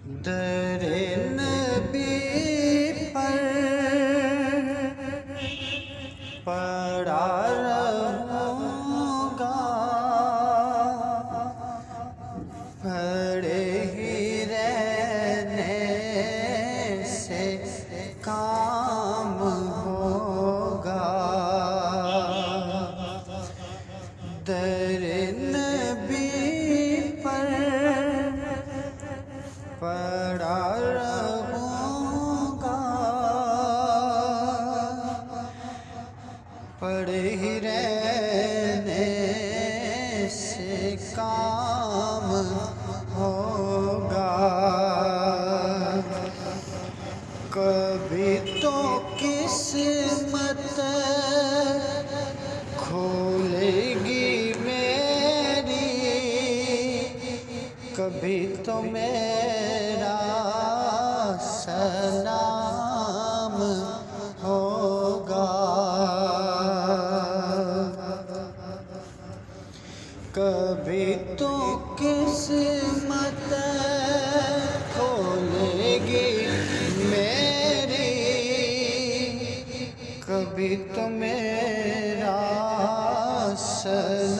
در نبی پر پڑا رہوں گا، پڑے ہی رہنے سے کام ہوگا۔ در نبی پر پڑا رہوں گا، پڑے ہی رہنے سے کام ہوگا۔ کبھی تو قسمت کھولے گی میری، کبھی تو میرا سلام ہوگا۔ کبھی تو قسمت کھولے گی میری، کبھی تو میرا سلام